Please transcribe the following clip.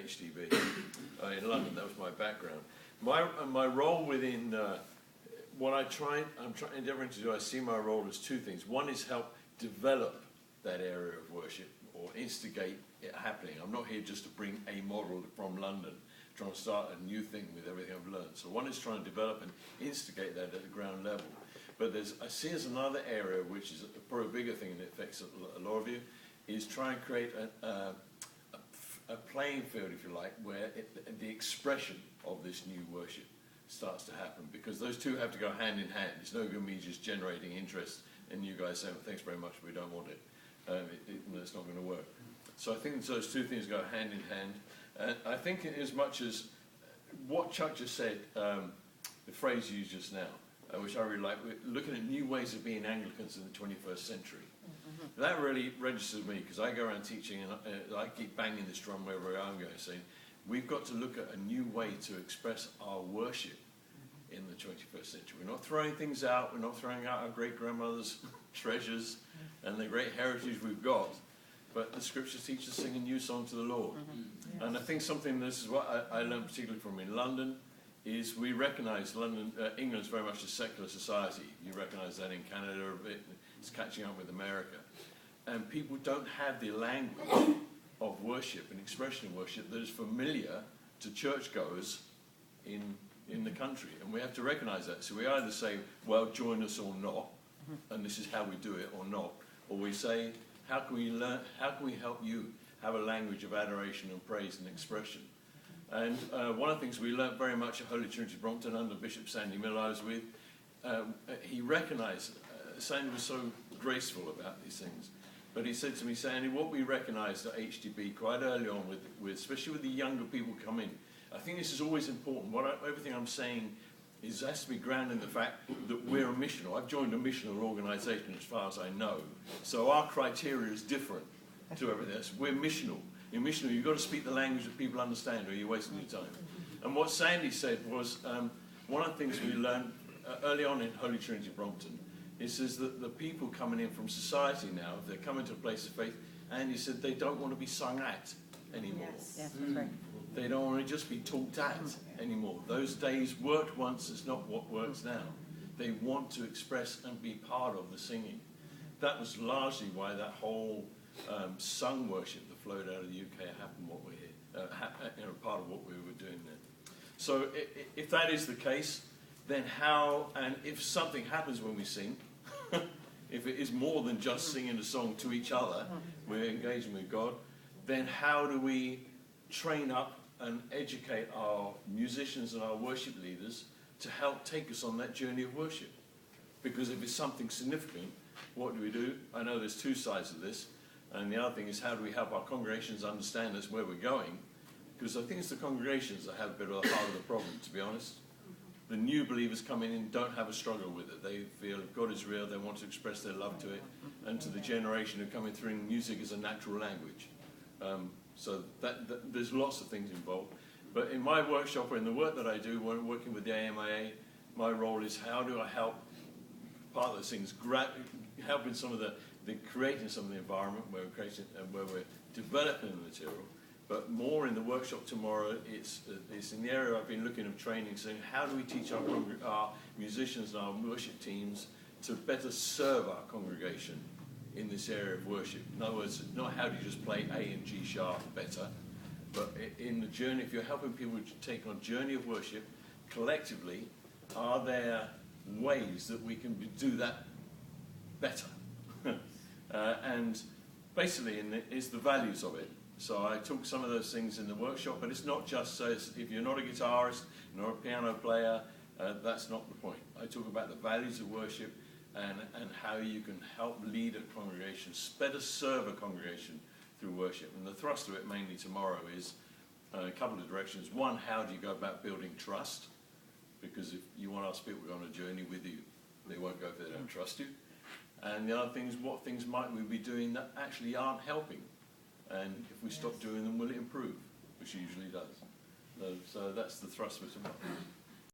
HDB in London. That was my background. My role within what I'm endeavouring to do, I see my role as two things. One is help develop that area of worship or instigate it happening. I'm not here just to bring a model from London, trying to start a new thing with everything I've learned. So one is trying to develop and instigate that at the ground level. But I see as another area, which is probably a bigger thing and it affects a lot of you, is try and create a playing field, if you like, where the expression of this new worship starts to happen, because those two have to go hand in hand. It's no good me just generating interest and you guys saying, well, thanks very much, we don't want it. It's not going to work. So I think those two things go hand in hand. And I think as much as what Chuck just said, the phrase used just now, which I really like, we're looking at new ways of being Anglicans in the 21st century. Mm-hmm. That really registers me, because I go around teaching and I keep banging this drum wherever I'm going, saying, we've got to look at a new way to express our worship in the 21st century. We're not throwing things out. We're not throwing out our great-grandmother's treasures and the great heritage we've got. But the scriptures teach us to sing a new song to the Lord. Mm-hmm. Yes. And I think this is what I learned particularly from in London, is we recognise England's very much a secular society. You recognise that in Canada a bit. It's catching up with America. And people don't have the language of worship and expression of worship that is familiar to churchgoers in the country. And we have to recognise that. So we either say, well, join us or not, and this is how we do it or not. Or we say, how can we help you have a language of adoration and praise and expression? And one of the things we learnt very much at Holy Trinity Brompton under Bishop Sandy Miller I was with, he recognised, Sandy was so graceful about these things, but he said to me, Sandy, what we recognised at HDB quite early on, especially with the younger people coming, I think this is always important. Everything I'm saying has to be grounded in the fact that we're a missional. I've joined a missional organisation as far as I know, so our criteria is different to everything else. We're missional. In missional, you've got to speak the language that people understand, or you're wasting your time. And what Sandy said was, one of the things we learned early on in Holy Trinity Brompton is that the people coming in from society now, if they're coming to a place of faith, and he said they don't want to be sung at anymore. Yes, yes, that's right. They don't want to just be talked at anymore. Those days worked once, it's not what works now. They want to express and be part of the singing. That was largely why that whole sung worship that flowed out of the UK happened what we're here, part of what we were doing there. So if that is the case, then how, and if something happens when we sing, if it is more than just singing a song to each other, we're engaging with God, then how do we train up and educate our musicians and our worship leaders to help take us on that journey of worship? Because if it's something significant, what do? I know there's two sides of this. And the other thing is, how do we help our congregations understand us where we're going? Because I think it's the congregations that have a bit of the heart of the problem, to be honest. The new believers coming in don't have a struggle with it. They feel if God is real, they want to express their love to it. And to the generation who are coming through, music is a natural language. So there's lots of things involved. But in my workshop, or in the work that I do, when I'm working with the AMIA, my role is how do I help part of those things, helping some of the creating some of the environment where we're developing the material, but more in the workshop tomorrow, it's in the area I've been looking at training, saying how do we teach our musicians and our worship teams to better serve our congregation in this area of worship. In other words, not how do you just play A and G sharp better, but in the journey, if you're helping people to take on a journey of worship collectively, are there ways that we can do that better? And basically, is the values of it. So I took some of those things in the workshop, but it's not just so if you're not a guitarist, not a piano player, that's not the point. I talk about the values of worship and how you can help lead a congregation, better serve a congregation through worship. And the thrust of it mainly tomorrow is a couple of directions. One, how do you go about building trust? Because if you want to ask people to go on a journey with you, they won't go if they don't trust you. And the other thing is, what things might we be doing that actually aren't helping? And if we stop doing them, will it improve? Which it usually does. So that's the thrust of it tomorrow.